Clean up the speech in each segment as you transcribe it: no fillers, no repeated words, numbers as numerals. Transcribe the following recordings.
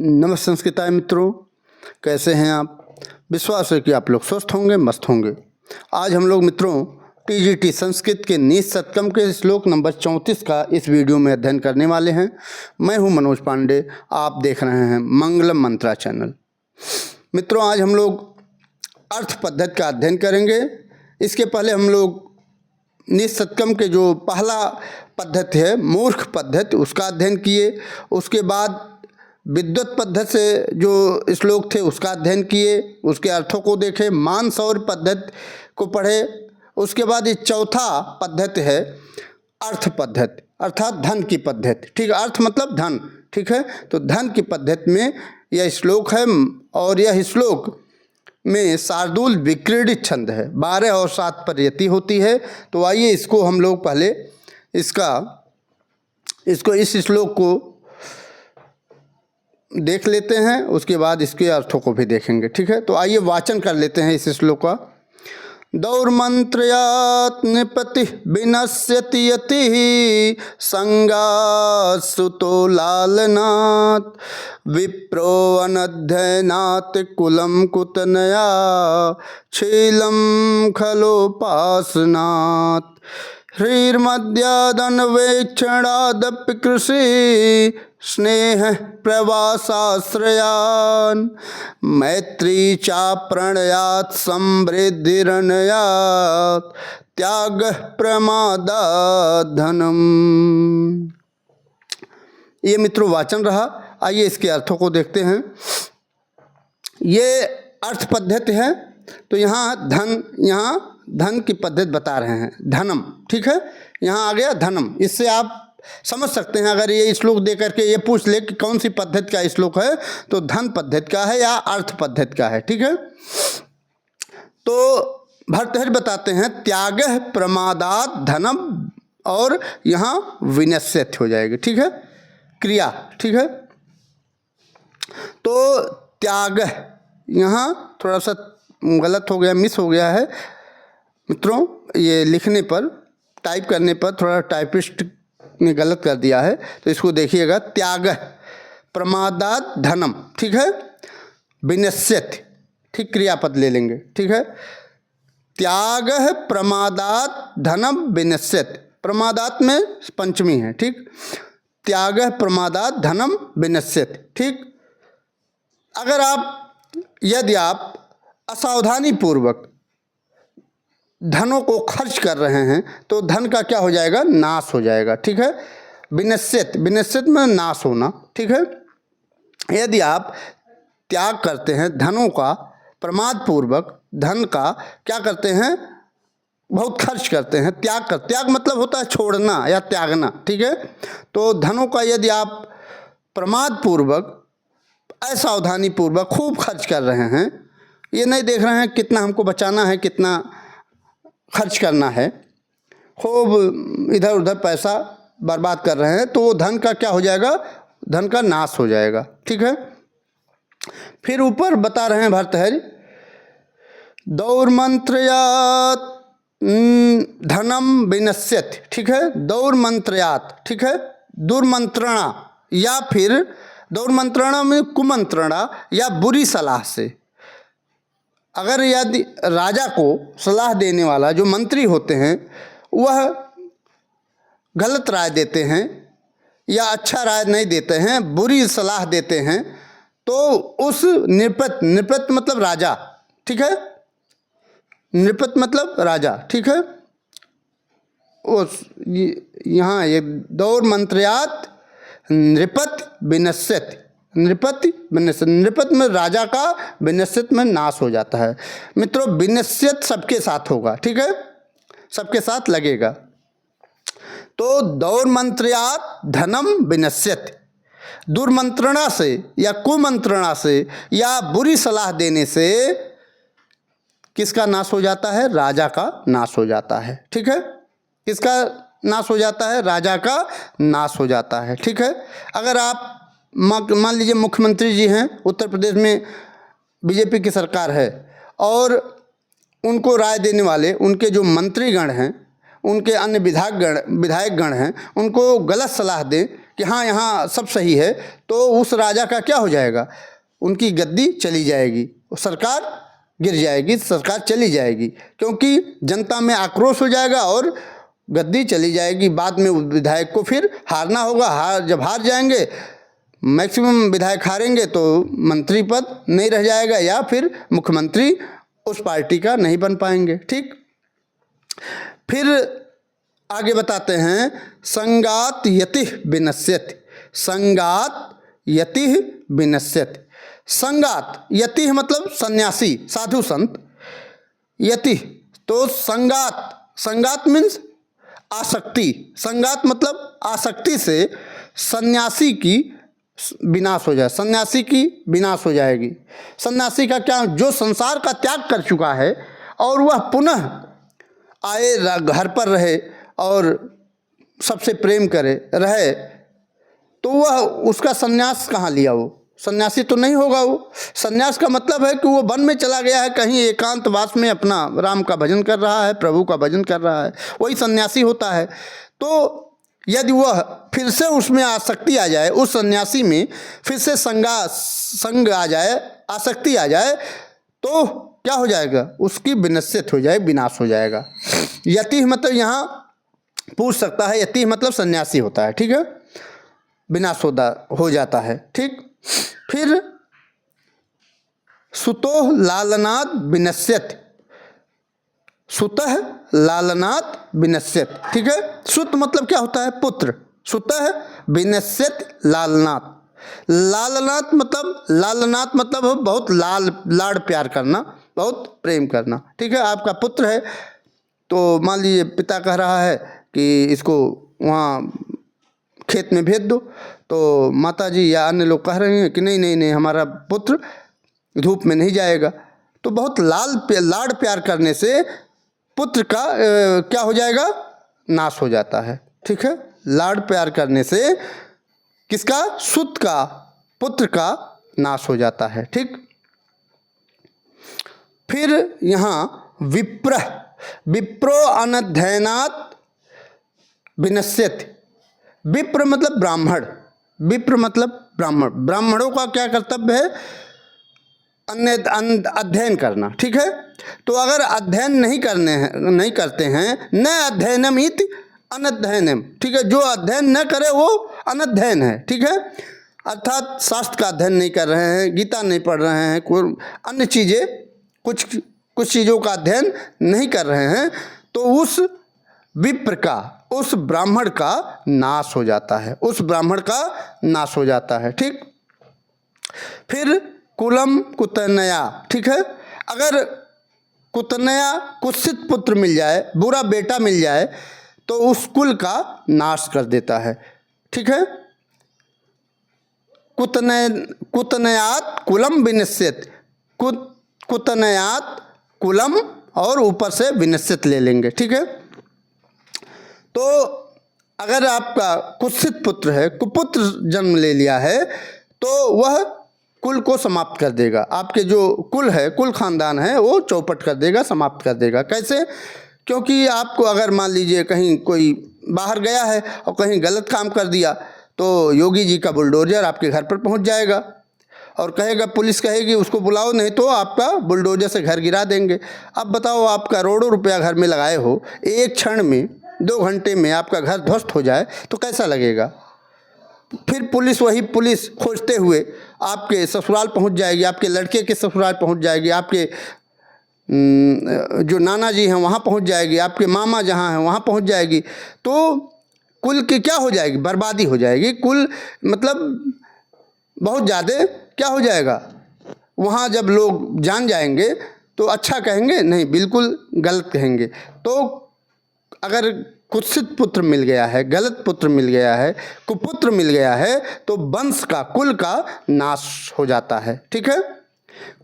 नमस्कार मित्रों, कैसे हैं आप। विश्वास है कि आप लोग स्वस्थ होंगे, मस्त होंगे। आज हम लोग मित्रों टीजीटी संस्कृत के नीच सतकम के श्लोक नंबर 34 का इस वीडियो में अध्ययन करने वाले हैं। मैं हूं मनोज पांडे, आप देख रहे हैं मंगलम मंत्रा चैनल। मित्रों, आज हम लोग अर्थ पद्धति का अध्ययन करेंगे। इसके पहले हम लोग नीच सतकम के जो पहला पद्धति है मूर्ख पद्धति, उसका अध्ययन किए। उसके बाद विद्वत पद्धति से जो श्लोक थे उसका अध्ययन किए, उसके अर्थों को देखे। मानसौर पद्धति को पढ़े। उसके बाद ये चौथा पद्धति है अर्थ पद्धति, अर्थात धन की पद्धति। ठीक है, अर्थ मतलब धन। ठीक है, तो धन की पद्धति में यह श्लोक है और यह श्लोक में शार्दूल विक्रीडित छंद है। 12 और 7 पर यति होती है। तो आइए इसको हम लोग पहले इस श्लोक को देख लेते हैं, उसके बाद इसके अर्थों को भी देखेंगे। ठीक है, तो आइए वाचन कर लेते हैं इस श्लोक का। दौर्मंत्रयात् नृपति विनश्यति यति संगात् सुतो लालनात् विप्रो अनध्ययनात् कुलं कुतनया शीलं खलोपासनात् ह्रीर्मद्यादन्वेक्षणादपि कृषि स्नेह प्रवासाश्रयान् मैत्री चाप्रणयात् समृद्धिरनयात् त्याग प्रमादात् धनम्। ये मित्रों वाचन रहा। आइए इसके अर्थों को देखते हैं। ये अर्थ पद्धति है। तो यहाँ धन की पद्धति बता रहे हैं, धनम। ठीक है, यहाँ आ गया धनम। इससे आप समझ सकते हैं, अगर ये श्लोक दे करके ये पूछ ले कि कौन सी पद्धति का श्लोक है, तो धन पद्धति का है या अर्थ पद्धति का है। ठीक है, तो भर्तृहरि बताते हैं त्याग प्रमादात् धनम, और यहाँ विनश्यत हो जाएगी। ठीक है, क्रिया। ठीक है, तो त्याग यहाँ थोड़ा सा गलत हो गया, मिस हो गया है मित्रों। ये लिखने पर, टाइप करने पर थोड़ा टाइपिस्ट ने गलत कर दिया है, तो इसको देखिएगा। त्याग प्रमादात् धनम। ठीक है, विनश्यत। ठीक, क्रियापद ले लेंगे। ठीक है, त्याग प्रमादात् धनम विनश्यत। प्रमादात् में पंचमी है। ठीक, त्याग प्रमादात् धनम विनश्यत। ठीक, यदि आप असावधानी पूर्वक धनों को खर्च कर रहे हैं तो धन का क्या हो जाएगा, नाश हो जाएगा। ठीक है, विनश्यत, विनश्यत में नाश होना। ठीक है, यदि आप त्याग करते हैं धनों का, प्रमाद पूर्वक धन का क्या करते हैं, बहुत खर्च करते हैं, त्याग मतलब होता है छोड़ना या त्यागना। ठीक है, तो धनों का यदि आप प्रमाद पूर्वक, असावधानी पूर्वक खूब खर्च कर रहे हैं, ये नहीं देख रहे हैं कितना हमको बचाना है, कितना खर्च करना है, खूब इधर उधर पैसा बर्बाद कर रहे हैं, तो वो धन का क्या हो जाएगा, धन का नाश हो जाएगा। ठीक है, फिर ऊपर बता रहे हैं भर्तृहरि, दौर्मंत्रयात् धनम विनश्यत। ठीक है, दौर्मंत्रयात्। ठीक है, दुर्मंत्रणा या फिर दौर्मंत्रणा में कुमंत्रणा या बुरी सलाह से। अगर यदि राजा को सलाह देने वाला जो मंत्री होते हैं वह गलत राय देते हैं या अच्छा राय नहीं देते हैं, बुरी सलाह देते हैं, तो उस नृपत मतलब राजा। ठीक है, नृपत मतलब राजा। ठीक है, उस यहाँ ये दौर्मंत्रयात् नृपत विनश्यत। नृपत में राजा का, विनश्यत में नाश हो जाता है। मित्रों, विनश्यत सबके साथ होगा। ठीक है, सबके साथ लगेगा। तो दौर्मंत्रयात् धनम विनश्यत, दुर्मंत्रणा से या कुमंत्रणा से या बुरी सलाह देने से किसका नाश हो जाता है, राजा का नाश हो जाता है। ठीक है, किसका नाश हो जाता है, राजा का नाश हो जाता है। ठीक है, अगर आप मान लीजिए मुख्यमंत्री जी हैं, उत्तर प्रदेश में बीजेपी की सरकार है, और उनको राय देने वाले उनके जो मंत्रीगण हैं, उनके अन्य विधायकगण हैं, उनको गलत सलाह दें कि हाँ यहाँ सब सही है, तो उस राजा का क्या हो जाएगा, उनकी गद्दी चली जाएगी, सरकार गिर जाएगी, सरकार चली जाएगी, क्योंकि जनता में आक्रोश हो जाएगा और गद्दी चली जाएगी। बाद में विधायक को फिर हारना होगा, जब हार जाएंगे, मैक्सिमम विधायक हारेंगे, तो मंत्री पद नहीं रह जाएगा या फिर मुख्यमंत्री उस पार्टी का नहीं बन पाएंगे। ठीक, फिर आगे बताते हैं, संगात यतिः विनश्यति, संगात यतिः विनश्यति। संगात, यतिः मतलब सन्यासी, साधु संत, यति तो संगात, संगात मीन्स आसक्ति, संगात मतलब आसक्ति से सन्यासी की विनाश हो जाए, सन्यासी की विनाश हो जाएगी। सन्यासी का क्या, जो संसार का त्याग कर चुका है और वह पुनः आए घर पर रहे और सबसे प्रेम करे रहे, तो वह उसका सन्यास कहाँ लिया, वो सन्यासी तो नहीं होगा। वो सन्यास का मतलब है कि वो वन में चला गया है, कहीं एकांतवास में अपना राम का भजन कर रहा है, प्रभु का भजन कर रहा है, वही सन्यासी होता है। तो यदि वह फिर से उसमें आसक्ति आ जाए, उस सन्यासी में फिर से संग आ जाए, आसक्ति आ जाए, तो क्या हो जाएगा, उसकी विनश्यत हो जाए, विनाश हो जाएगा। यति मतलब यहाँ पूछ सकता है, यति मतलब सन्यासी होता है, ठीक है, विनाश हो जाता है। ठीक, फिर सुतोः लालनात् विनश्यति, सुतः लालनात् विनश्यति। ठीक है, सुत मतलब क्या होता है, पुत्र, सुतः विनश्यति लालनात्। लालनात् मतलब, लालनात् मतलब बहुत लाड़ प्यार करना, बहुत प्रेम करना। ठीक है, आपका पुत्र है तो मान लीजिए पिता कह रहा है कि इसको वहाँ खेत में भेज दो, तो माताजी या अन्य लोग कह रहे हैं कि नहीं नहीं नहीं, हमारा पुत्र धूप में नहीं जाएगा। तो बहुत लाड़ प्यार करने से पुत्र का क्या हो जाएगा, नाश हो जाता है। ठीक है, लाड़ प्यार करने से किसका, सुत का, पुत्र का नाश हो जाता है। ठीक, फिर यहाँ विप्रो अनध्ययनात् विनश्यति। विप्र मतलब ब्राह्मण, विप्र मतलब ब्राह्मण, ब्राह्मणों का क्या कर्तव्य है, अध्ययन करना। ठीक है, तो अगर अध्ययन नहीं करते हैं, न अध्ययनम इति अनध्ययनम। ठीक है, जो अध्ययन न करे वो अनध्ययन है। ठीक है, अर्थात शास्त्र का अध्ययन नहीं कर रहे हैं, गीता नहीं पढ़ रहे हैं, कोई अन्य चीज़ें, कुछ चीज़ों का अध्ययन नहीं कर रहे हैं, तो उस विप्र का, उस ब्राह्मण का नाश हो जाता है, उस ब्राह्मण का नाश हो जाता है। ठीक, फिर कुलम कुतनया। ठीक है, अगर कुतनया, कुत्सित पुत्र मिल जाए, बुरा बेटा मिल जाए, तो उस कुल का नाश कर देता है। ठीक है, कुतनयात कुलम विनश्यति, कुतनयात कुलम और ऊपर से विनश्यत ले लेंगे। ठीक है, तो अगर आपका कुत्सित पुत्र है, कुपुत्र जन्म ले लिया है, तो वह कुल को समाप्त कर देगा। आपके जो कुल है, कुल खानदान है, वो चौपट कर देगा, समाप्त कर देगा। कैसे, क्योंकि आपको अगर मान लीजिए कहीं कोई बाहर गया है और कहीं गलत काम कर दिया, तो योगी जी का बुलडोजर आपके घर पर पहुंच जाएगा और कहेगा, पुलिस कहेगी उसको बुलाओ, नहीं तो आपका बुलडोजर से घर गिरा देंगे। अब बताओ, आप करोड़ों रुपया घर में लगाए हो, एक क्षण में 2 घंटे में आपका घर ध्वस्त हो जाए तो कैसा लगेगा। फिर पुलिस, वही पुलिस खोजते हुए आपके ससुराल पहुंच जाएगी, आपके लड़के के ससुराल पहुंच जाएगी, आपके जो नाना जी हैं वहाँ पहुंच जाएगी, आपके मामा जहाँ हैं वहाँ पहुंच जाएगी। तो कुल की क्या हो जाएगी, बर्बादी हो जाएगी। कुल मतलब बहुत ज़्यादा क्या हो जाएगा, वहाँ जब लोग जान जाएंगे तो अच्छा कहेंगे नहीं, बिल्कुल गलत कहेंगे। तो अगर कुत्सित पुत्र मिल गया है, गलत पुत्र मिल गया है, कुपुत्र मिल गया है, तो वंश का, कुल का नाश हो जाता है। ठीक है,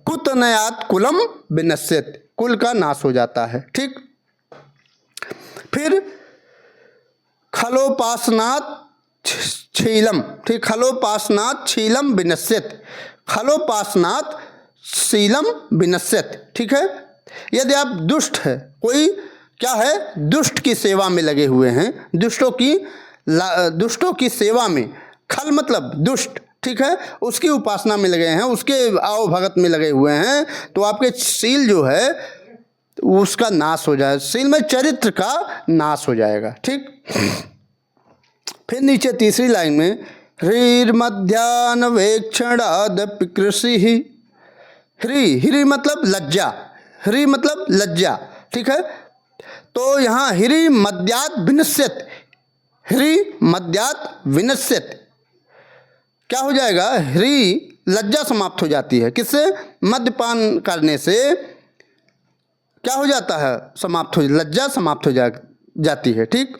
कुतनयात् कुलम विनश्यति, कुल का नाश हो जाता है। ठीक, फिर खलोपासनात् शीलम। ठीक, खलोपासनात् शीलम विनश्यति, खलोपासनात् शीलम विनश्यति। ठीक है, यदि आप दुष्ट है, कोई क्या है, दुष्ट की सेवा में लगे हुए हैं, दुष्टों की दुष्टों की सेवा में, खल मतलब दुष्ट, ठीक है, उसकी उपासना में लगे हैं, उसके आओ भगत में लगे हुए हैं, तो आपके शील जो है उसका नाश हो जाए, शील में चरित्र का नाश हो जाएगा। ठीक, फिर नीचे तीसरी लाइन में ह्रीर्मध्यान्वेक्षणादपि कृषि, ह्री मतलब लज्जा, ह्री मतलब लज्जा, ठीक है। तो यहाँ ह्री मद्यात् विनश्यत, ह्री मद्यात् विनश्यत क्या हो जाएगा, ह्री लज्जा समाप्त हो जाती है, किससे, मद्यपान करने से क्या हो जाता है, समाप्त हो, लज्जा समाप्त हो जाती है। ठीक,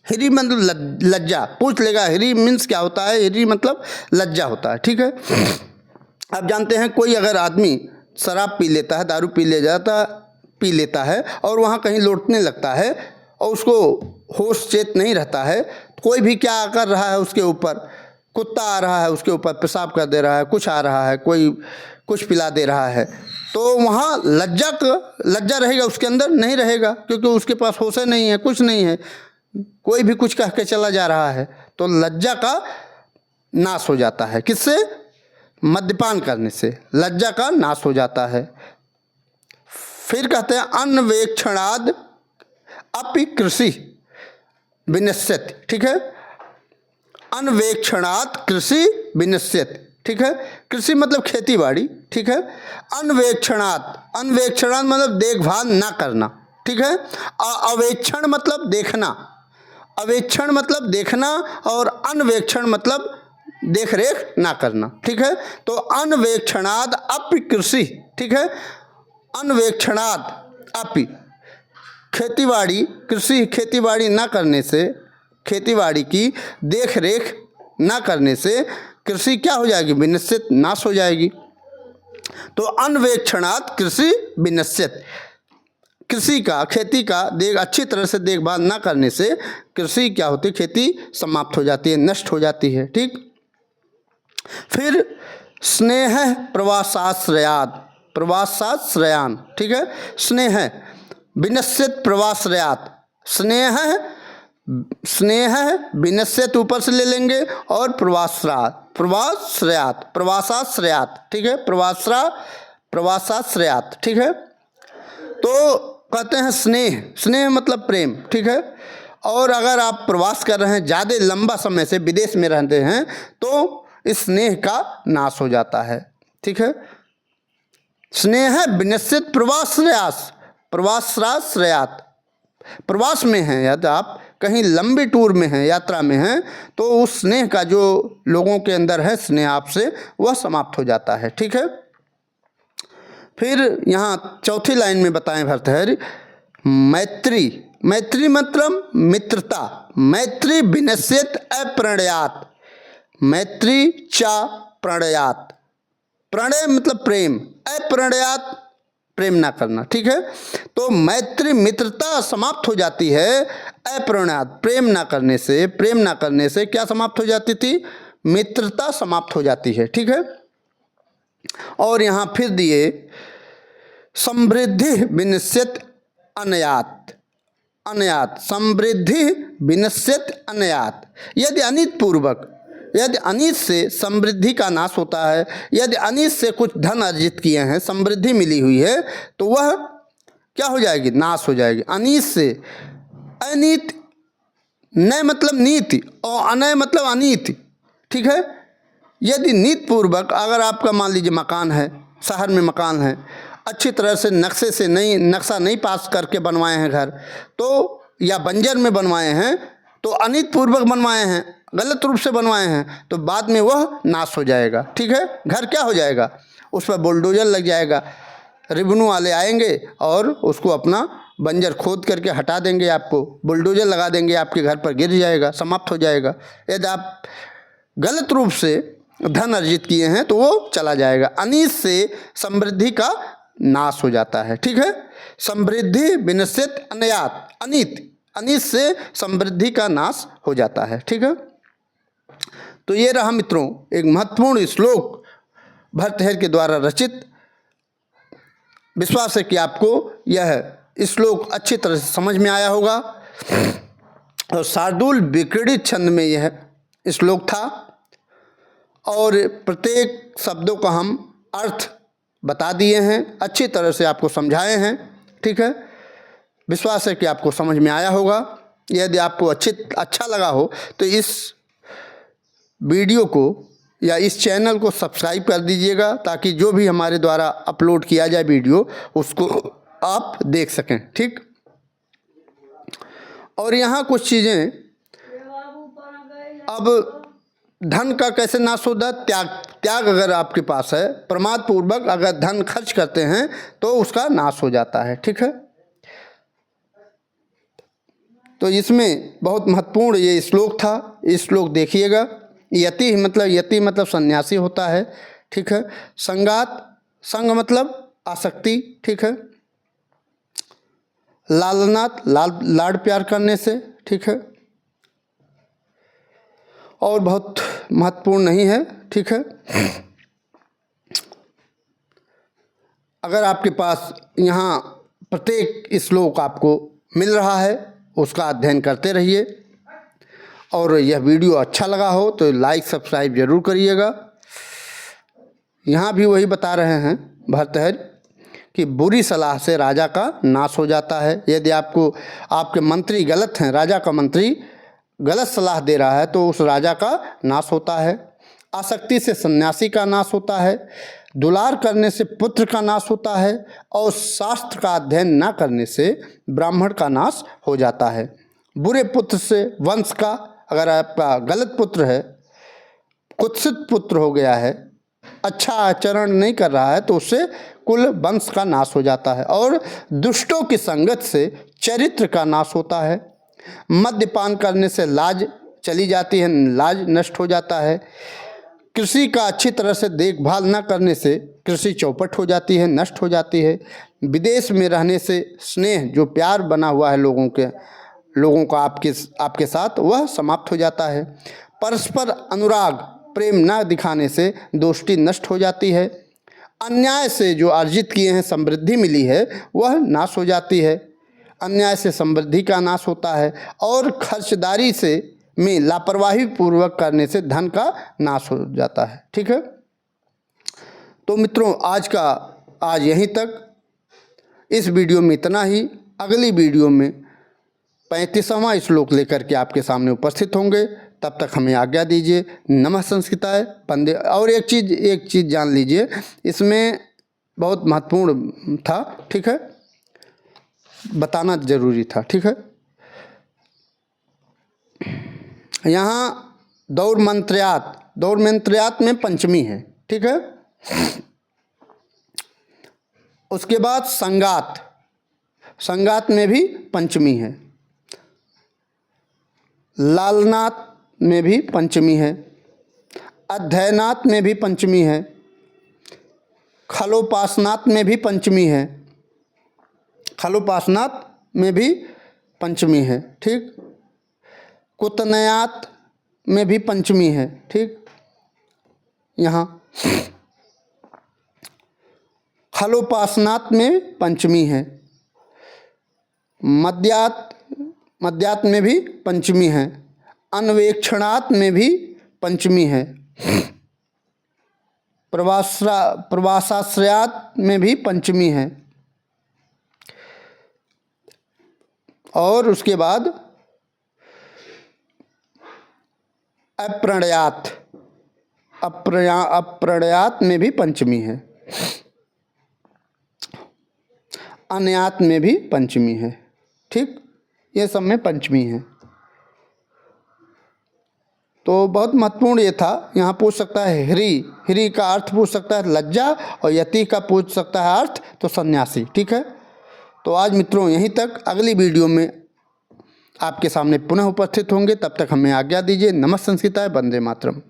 ह्री मतलब लज्जा, पूछ लेगा ह्री मीन्स क्या होता है, ह्री मतलब लज्जा होता है। ठीक है, आप जानते हैं कोई अगर आदमी शराब पी लेता है, दारू पी लेता है और वहाँ कहीं लौटने लगता है और उसको होश चेत नहीं रहता है, कोई भी क्या कर रहा है उसके ऊपर, कुत्ता आ रहा है उसके ऊपर पेशाब कर दे रहा है, कुछ आ रहा है, कोई कुछ पिला दे रहा है, तो वहाँ लज्जा रहेगा उसके अंदर, नहीं रहेगा, क्योंकि उसके पास होश नहीं है, कुछ नहीं है, कोई भी कुछ कह के चला जा रहा है, तो लज्जा का नाश हो जाता है, किससे, मद्यपान करने से लज्जा का नाश हो जाता है। फिर कहते हैं अन्वेक्षणाद अपि कृषि विनश्यति, ठीक है, अन्वेक्षणात् कृषि विनश्यति, ठीक है, कृषि मतलब खेती बाड़ी, ठीक है, अन्वेक्षणात् मतलब देखभाल ना करना, ठीक है, अवेक्षण मतलब देखना, अवेक्षण मतलब देखना और अन्वेक्षण मतलब देख रेख ना करना, ठीक है। तो अन्वेक्षणाद अपि कृषि, ठीक है, अन्वेक्षणाद अपि खेतीबाड़ी, कृषि खेतीबाड़ी ना करने से, खेतीबाड़ी की देख रेख ना करने से कृषि क्या हो जाएगी, विनश्यत, नाश हो जाएगी। तो अन्वेक्षणात् कृषि विनश्यत, कृषि का, खेती का अच्छी तरह से देखभाल ना करने से कृषि क्या होती है, खेती समाप्त हो जाती है, नष्ट हो जाती है। ठीक, फिर स्नेह प्रवासाश्रयात्, प्रवासाश्रयान, ठीक है, स्नेह विनश्यत प्रवाश्रयात्, स्नेह विनश्यत ऊपर से ले लेंगे और प्रवासाश्रयात्, ठीक है, प्रवासाश्रयात्, ठीक है। तो कहते हैं स्नेह मतलब प्रेम, ठीक है, और अगर आप प्रवास कर रहे हैं, ज़्यादा लंबा समय से विदेश में रहते हैं, तो इस स्नेह का नाश हो जाता है। ठीक है, स्नेह विनश्यत प्रवासाश्रयात्, प्रवास में हैं यदि आप कहीं लंबी टूर में हैं, यात्रा में हैं, तो उस स्नेह का जो लोगों के अंदर है स्नेह आपसे, वह समाप्त हो जाता है। ठीक है, फिर यहाँ चौथी लाइन में बताएं भर्तृहरि, मैत्री मतलब मित्रता, मैत्री विनश्यत अप्रणयात्, मैत्री चा प्रणयात्, प्रणय मतलब प्रेम, अप्रणयात् प्रेम ना करना, ठीक है। तो मैत्री मित्रता समाप्त हो जाती है अप्रणयात्, प्रेम ना करने से, प्रेम ना करने से क्या समाप्त हो जाती थी, मित्रता समाप्त हो जाती है। ठीक है, और यहाँ फिर दिए समृद्धि विनश्यत अनयात्, अनयात्, समृद्धि विनश्यत अनयात्, यदि अनित पूर्वक, यदि अनित से समृद्धि का नाश होता है, यदि अनित से कुछ धन अर्जित किए हैं, समृद्धि मिली हुई है, तो वह क्या हो जाएगी, नाश हो जाएगी। अनित से, अनित, नय मतलब नीति और अनय मतलब अनीति, ठीक है। यदि नीति पूर्वक अगर आपका मान लीजिए मकान है, शहर में मकान है, अच्छी तरह से नक्शा नहीं पास करके बनवाए हैं घर, तो या बंजर में बनवाए हैं, तो अनित पूर्वक बनवाए हैं, गलत रूप से बनवाए हैं, तो बाद में वह नाश हो जाएगा। ठीक है, घर क्या हो जाएगा, उस पर बुलडोजर लग जाएगा, रिबनू वाले आएंगे और उसको अपना बंजर खोद करके हटा देंगे, आपको बुलडोजर लगा देंगे, आपके घर पर गिर जाएगा, समाप्त हो जाएगा। यदि आप गलत रूप से धन अर्जित किए हैं तो वो चला जाएगा। अनित से समृद्धि का नाश हो जाता है। ठीक है, समृद्धि विनश्यत अनयात्, अनित से समृद्धि का नाश हो जाता है। ठीक है, तो ये रहा मित्रों एक महत्वपूर्ण श्लोक भर्तृहरि के द्वारा रचित। विश्वास है कि आपको यह श्लोक अच्छी तरह से समझ में आया होगा। और शार्दूल विक्रीडित छंद में यह श्लोक था और प्रत्येक शब्दों का हम अर्थ बता दिए हैं, अच्छी तरह से आपको समझाए हैं। ठीक है, विश्वास है कि आपको समझ में आया होगा। यदि आपको अच्छा लगा हो तो इस वीडियो को या इस चैनल को सब्सक्राइब कर दीजिएगा, ताकि जो भी हमारे द्वारा अपलोड किया जाए वीडियो उसको आप देख सकें। ठीक, और यहाँ कुछ चीज़ें, अब धन का कैसे नाश होता है? त्याग अगर आपके पास है, प्रमाद पूर्वक अगर धन खर्च करते हैं तो उसका नाश हो जाता है। ठीक है, तो इसमें बहुत महत्वपूर्ण ये श्लोक था, इस श्लोक देखिएगा। यति मतलब सन्यासी होता है। ठीक है, संग मतलब आसक्ति। ठीक है, लालनाथ लाड प्यार करने से। ठीक है, और बहुत महत्वपूर्ण नहीं है। ठीक है, अगर आपके पास यहाँ प्रत्येक श्लोक आपको मिल रहा है, उसका अध्ययन करते रहिए। और यह वीडियो अच्छा लगा हो तो लाइक सब्सक्राइब जरूर करिएगा। यहाँ भी वही बता रहे हैं भर्तृहरि कि बुरी सलाह से राजा का नाश हो जाता है। यदि आपके मंत्री गलत हैं, राजा का मंत्री गलत सलाह दे रहा है तो उस राजा का नाश होता है। आसक्ति से सन्यासी का नाश होता है। दुलार करने से पुत्र का नाश होता है। और शास्त्र का अध्ययन न करने से ब्राह्मण का नाश हो जाता है। बुरे पुत्र से वंश का, अगर आपका गलत पुत्र है, कुत्सित पुत्र हो गया है, अच्छा आचरण नहीं कर रहा है, तो उससे कुल वंश का नाश हो जाता है। और दुष्टों की संगत से चरित्र का नाश होता है। मद्यपान करने से लाज चली जाती है, लाज नष्ट हो जाता है। कृषि का अच्छी तरह से देखभाल न करने से कृषि चौपट हो जाती है, नष्ट हो जाती है। विदेश में रहने से स्नेह, जो प्यार बना हुआ है लोगों का आपके साथ, वह समाप्त हो जाता है। परस्पर अनुराग प्रेम न दिखाने से दोस्ती नष्ट हो जाती है। अन्याय से जो अर्जित किए हैं समृद्धि मिली है, वह नाश हो जाती है। अन्याय से समृद्धि का नाश होता है। और खर्चदारी में लापरवाही पूर्वक करने से धन का नाश हो जाता है। ठीक है, तो मित्रों आज यहीं तक। इस वीडियो में इतना ही। अगली वीडियो में 35वां श्लोक लेकर के आपके सामने उपस्थित होंगे। तब तक हमें आज्ञा दीजिए। नमः संस्कृताय वंदे। और एक चीज़ जान लीजिए, इसमें बहुत महत्वपूर्ण था। ठीक है, बताना जरूरी था। ठीक है, यहाँ दौर मंत्रयात में पंचमी है। ठीक है, उसके बाद संगात में भी पंचमी है। लालनाथ में भी पंचमी है। अध्ययनात में भी पंचमी है। खलोपासनात में भी पंचमी है। खलोपासनात में भी पंचमी है। ठीक, कुतनयात में भी पंचमी है। ठीक, यहाँ खलोपासनात में पंचमी है। मद्यात में भी पंचमी है। अन्वेक्षणात में भी पंचमी है। प्रवासाश्रयात में भी पंचमी है। और उसके बाद अप्रणयात में भी पंचमी है। अन्यात में भी पंचमी है। ठीक, ये सब में पंचमी है। तो बहुत महत्वपूर्ण ये था। यहाँ पूछ सकता है हिरी का अर्थ पूछ सकता है लज्जा, और यति का पूछ सकता है अर्थ तो सन्यासी। ठीक है, तो आज मित्रों यहीं तक। अगली वीडियो में आपके सामने पुनः उपस्थित होंगे। तब तक हमें आज्ञा दीजिए। नमः संस्कृताय वंदे मातरम।